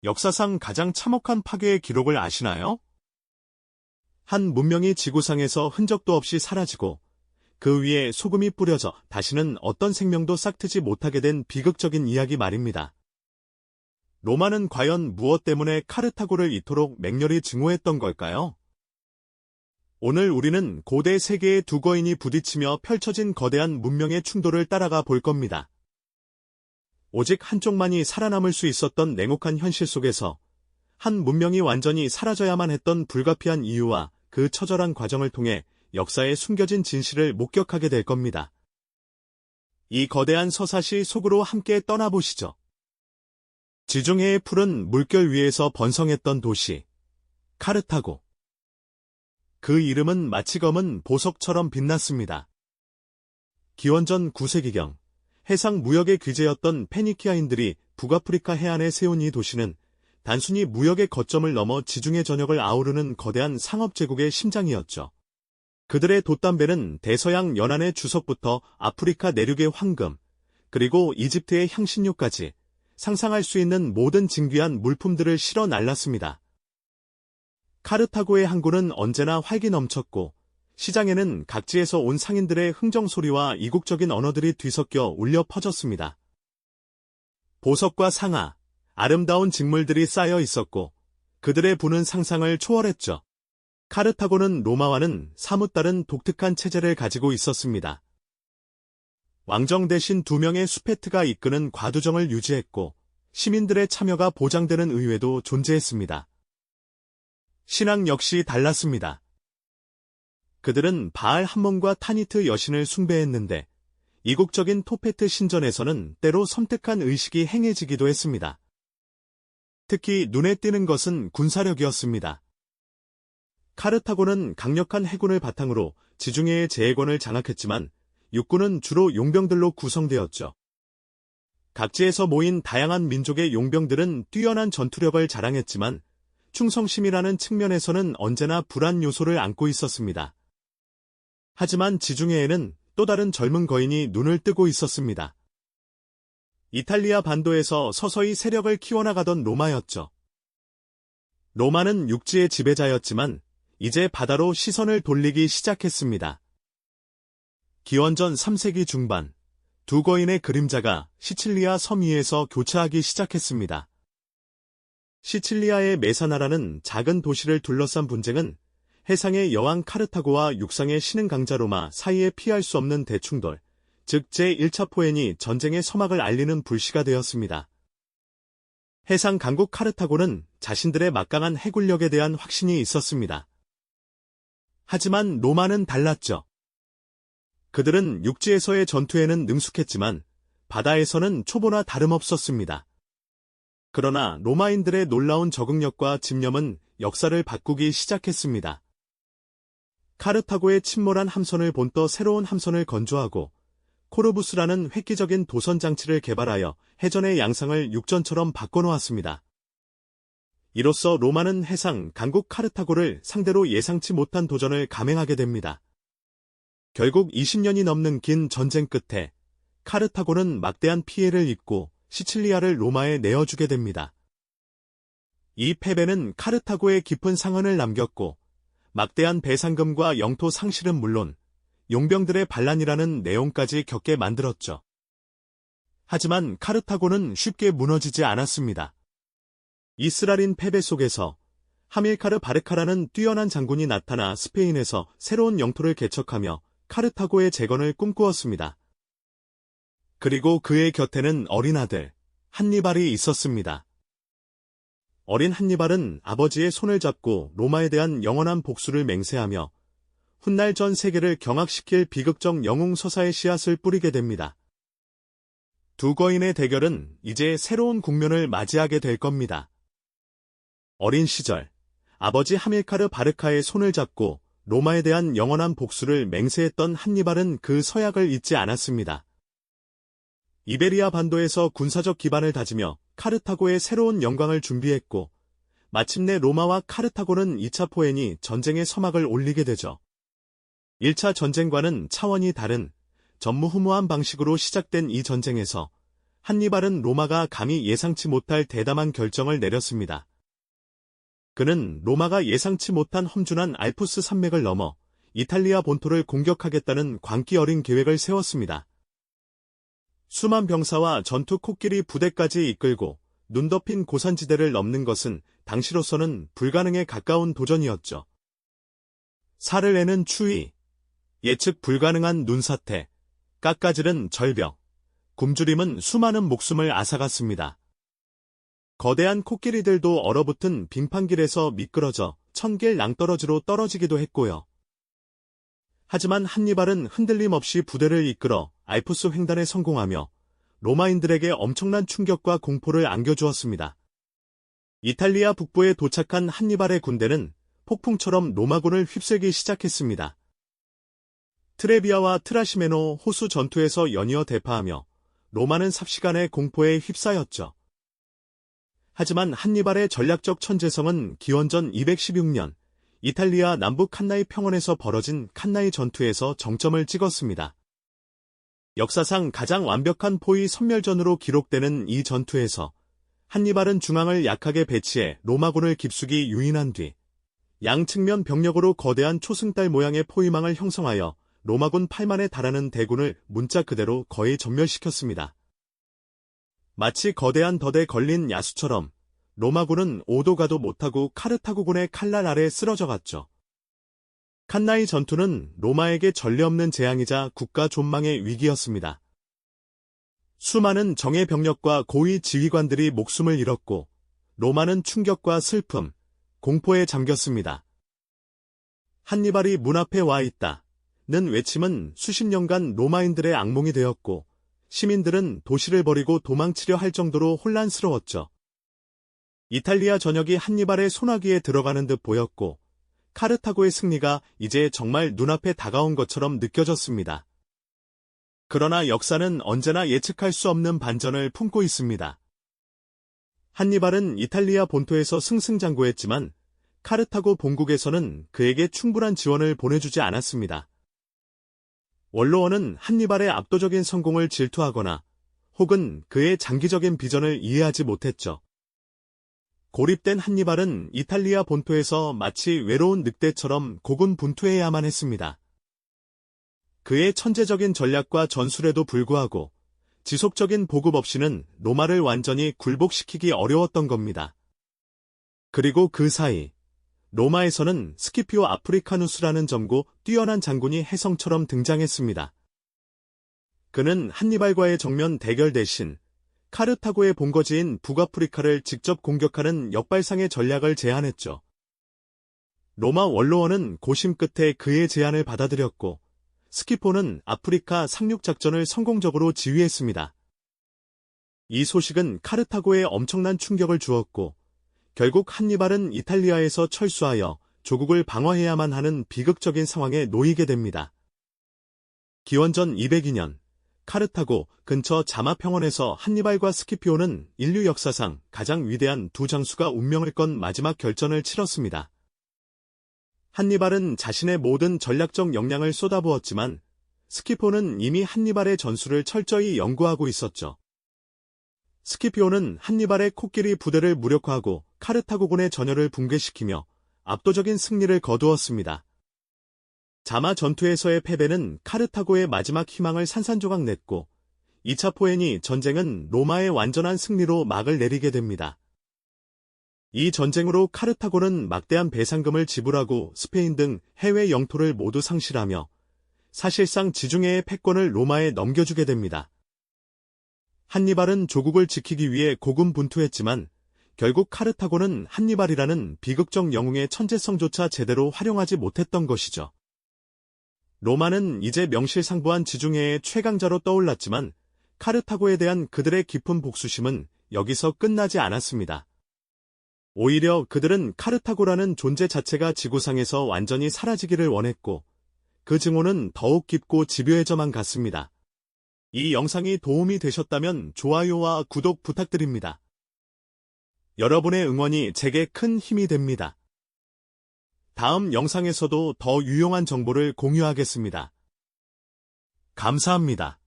역사상 가장 참혹한 파괴의 기록을 아시나요? 한 문명이 지구상에서 흔적도 없이 사라지고 그 위에 소금이 뿌려져 다시는 어떤 생명도 싹트지 못하게 된 비극적인 이야기 말입니다. 로마는 과연 무엇 때문에 카르타고를 이토록 맹렬히 증오했던 걸까요? 오늘 우리는 고대 세계의 두 거인이 부딪히며 펼쳐진 거대한 문명의 충돌을 따라가 볼 겁니다. 오직 한쪽만이 살아남을 수 있었던 냉혹한 현실 속에서 한 문명이 완전히 사라져야만 했던 불가피한 이유와 그 처절한 과정을 통해 역사에 숨겨진 진실을 목격하게 될 겁니다. 이 거대한 서사시 속으로 함께 떠나보시죠. 지중해의 푸른 물결 위에서 번성했던 도시, 카르타고. 그 이름은 마치 검은 보석처럼 빛났습니다. 기원전 9세기경, 해상 무역의 귀재였던 페니키아인들이 북아프리카 해안에 세운 이 도시는 단순히 무역의 거점을 넘어 지중해 전역을 아우르는 거대한 상업제국의 심장이었죠. 그들의 돛담배는 대서양 연안의 주석부터 아프리카 내륙의 황금, 그리고 이집트의 향신료까지 상상할 수 있는 모든 진귀한 물품들을 실어 날랐습니다. 카르타고의 항구는 언제나 활기 넘쳤고 시장에는 각지에서 온 상인들의 흥정소리와 이국적인 언어들이 뒤섞여 울려 퍼졌습니다. 보석과 상아, 아름다운 직물들이 쌓여 있었고 그들의 부는 상상을 초월했죠. 카르타고는 로마와는 사뭇 다른 독특한 체제를 가지고 있었습니다. 왕정 대신 2명의 수페트가 이끄는 과두정을 유지했고 시민들의 참여가 보장되는 의회도 존재했습니다. 신앙 역시 달랐습니다. 그들은 바알 함몬과 타니트 여신을 숭배했는데 이국적인 토페트 신전에서는 때로 섬뜩한 의식이 행해지기도 했습니다. 특히 눈에 띄는 것은 군사력이었습니다. 카르타고는 강력한 해군을 바탕으로 지중해의 제해권을 장악했지만 육군은 주로 용병들로 구성되었죠. 각지에서 모인 다양한 민족의 용병들은 뛰어난 전투력을 자랑했지만 충성심이라는 측면에서는 언제나 불안 요소를 안고 있었습니다. 하지만 지중해에는 또 다른 젊은 거인이 눈을 뜨고 있었습니다. 이탈리아 반도에서 서서히 세력을 키워나가던 로마였죠. 로마는 육지의 지배자였지만 이제 바다로 시선을 돌리기 시작했습니다. 기원전 3세기 중반, 두 거인의 그림자가 시칠리아 섬 위에서 교차하기 시작했습니다. 시칠리아의 메사나라는 작은 도시를 둘러싼 분쟁은 해상의 여왕 카르타고와 육상의 신흥 강자 로마 사이에 피할 수 없는 대충돌, 즉 제1차 포엔이 전쟁의 서막을 알리는 불씨가 되었습니다. 해상 강국 카르타고는 자신들의 막강한 해군력에 대한 확신이 있었습니다. 하지만 로마는 달랐죠. 그들은 육지에서의 전투에는 능숙했지만 바다에서는 초보나 다름없었습니다. 그러나 로마인들의 놀라운 적응력과 집념은 역사를 바꾸기 시작했습니다. 카르타고의 침몰한 함선을 본떠 새로운 함선을 건조하고 코르부스라는 획기적인 도선 장치를 개발하여 해전의 양상을 육전처럼 바꿔놓았습니다. 이로써 로마는 해상 강국 카르타고를 상대로 예상치 못한 도전을 감행하게 됩니다. 결국 20년이 넘는 긴 전쟁 끝에 카르타고는 막대한 피해를 입고 시칠리아를 로마에 내어주게 됩니다. 이 패배는 카르타고에 깊은 상흔을 남겼고 막대한 배상금과 영토 상실은 물론 용병들의 반란이라는 내용까지 겪게 만들었죠. 하지만 카르타고는 쉽게 무너지지 않았습니다. 이스라린 패배 속에서 하밀카르 바르카라는 뛰어난 장군이 나타나 스페인에서 새로운 영토를 개척하며 카르타고의 재건을 꿈꾸었습니다. 그리고 그의 곁에는 어린 아들 한니발이 있었습니다. 어린 한니발은 아버지의 손을 잡고 로마에 대한 영원한 복수를 맹세하며 훗날 전 세계를 경악시킬 비극적 영웅서사의 씨앗을 뿌리게 됩니다. 두 거인의 대결은 이제 새로운 국면을 맞이하게 될 겁니다. 어린 시절, 아버지 하밀카르 바르카의 손을 잡고 로마에 대한 영원한 복수를 맹세했던 한니발은 그 서약을 잊지 않았습니다. 이베리아 반도에서 군사적 기반을 다지며 카르타고의 새로운 영광을 준비했고 마침내 로마와 카르타고는 2차 포엔이 전쟁의 서막을 올리게 되죠. 1차 전쟁과는 차원이 다른 전무후무한 방식으로 시작된 이 전쟁에서 한니발은 로마가 감히 예상치 못할 대담한 결정을 내렸습니다. 그는 로마가 예상치 못한 험준한 알프스 산맥을 넘어 이탈리아 본토를 공격하겠다는 광기 어린 계획을 세웠습니다. 수만 병사와 전투 코끼리 부대까지 이끌고 눈 덮인 고산지대를 넘는 것은 당시로서는 불가능에 가까운 도전이었죠. 살을 내는 추위, 예측 불가능한 눈사태, 깎아지른 절벽, 굶주림은 수많은 목숨을 앗아갔습니다. 거대한 코끼리들도 얼어붙은 빙판길에서 미끄러져 천길 낭떠러지로 떨어지기도 했고요. 하지만 한니발은 흔들림 없이 부대를 이끌어 알프스 횡단에 성공하며 로마인들에게 엄청난 충격과 공포를 안겨주었습니다. 이탈리아 북부에 도착한 한니발의 군대는 폭풍처럼 로마군을 휩쓸기 시작했습니다. 트레비아와 트라시메노 호수 전투에서 연이어 대파하며 로마는 삽시간의 공포에 휩싸였죠. 하지만 한니발의 전략적 천재성은 기원전 216년 이탈리아 남부 칸나이 평원에서 벌어진 칸나이 전투에서 정점을 찍었습니다. 역사상 가장 완벽한 포위 섬멸전으로 기록되는 이 전투에서 한니발은 중앙을 약하게 배치해 로마군을 깊숙이 유인한 뒤 양측면 병력으로 거대한 초승달 모양의 포위망을 형성하여 로마군 8만에 달하는 대군을 문자 그대로 거의 전멸시켰습니다. 마치 거대한 덫에 걸린 야수처럼 로마군은 오도 가도 못하고 카르타고군의 칼날 아래 쓰러져갔죠. 칸나이 전투는 로마에게 전례 없는 재앙이자 국가 존망의 위기였습니다. 수많은 정예 병력과 고위 지휘관들이 목숨을 잃었고 로마는 충격과 슬픔, 공포에 잠겼습니다. 한니발이 문 앞에 와 있다는 외침은 수십 년간 로마인들의 악몽이 되었고 시민들은 도시를 버리고 도망치려 할 정도로 혼란스러웠죠. 이탈리아 전역이 한니발의 소나기에 들어가는 듯 보였고 카르타고의 승리가 이제 정말 눈앞에 다가온 것처럼 느껴졌습니다. 그러나 역사는 언제나 예측할 수 없는 반전을 품고 있습니다. 한니발은 이탈리아 본토에서 승승장구했지만 카르타고 본국에서는 그에게 충분한 지원을 보내주지 않았습니다. 원로원은 한니발의 압도적인 성공을 질투하거나 혹은 그의 장기적인 비전을 이해하지 못했죠. 고립된 한니발은 이탈리아 본토에서 마치 외로운 늑대처럼 고군분투해야만 했습니다. 그의 천재적인 전략과 전술에도 불구하고 지속적인 보급 없이는 로마를 완전히 굴복시키기 어려웠던 겁니다. 그리고 그 사이 로마에서는 스키피오 아프리카누스라는 젊고 뛰어난 장군이 혜성처럼 등장했습니다. 그는 한니발과의 정면 대결 대신 카르타고의 본거지인 북아프리카를 직접 공격하는 역발상의 전략을 제안했죠. 로마 원로원은 고심 끝에 그의 제안을 받아들였고 스키포는 아프리카 상륙작전을 성공적으로 지휘했습니다. 이 소식은 카르타고에 엄청난 충격을 주었고 결국 한니발은 이탈리아에서 철수하여 조국을 방어해야만 하는 비극적인 상황에 놓이게 됩니다. 기원전 202년 카르타고 근처 자마 평원에서 한니발과 스키피오는 인류 역사상 가장 위대한 두 장수가 운명을 건 마지막 결전을 치렀습니다. 한니발은 자신의 모든 전략적 역량을 쏟아부었지만 스키포는 이미 한니발의 전술을 철저히 연구하고 있었죠. 스키피오는 한니발의 코끼리 부대를 무력화하고 카르타고군의 전열을 붕괴시키며 압도적인 승리를 거두었습니다. 자마 전투에서의 패배는 카르타고의 마지막 희망을 산산조각 냈고 2차 포에니 전쟁은 로마의 완전한 승리로 막을 내리게 됩니다. 이 전쟁으로 카르타고는 막대한 배상금을 지불하고 스페인 등 해외 영토를 모두 상실하며 사실상 지중해의 패권을 로마에 넘겨주게 됩니다. 한니발은 조국을 지키기 위해 고군분투했지만 결국 카르타고는 한니발이라는 비극적 영웅의 천재성조차 제대로 활용하지 못했던 것이죠. 로마는 이제 명실상부한 지중해의 최강자로 떠올랐지만 카르타고에 대한 그들의 깊은 복수심은 여기서 끝나지 않았습니다. 오히려 그들은 카르타고라는 존재 자체가 지구상에서 완전히 사라지기를 원했고 그 증오는 더욱 깊고 집요해져만 갔습니다. 이 영상이 도움이 되셨다면 좋아요와 구독 부탁드립니다. 여러분의 응원이 제게 큰 힘이 됩니다. 다음 영상에서도 더 유용한 정보를 공유하겠습니다. 감사합니다.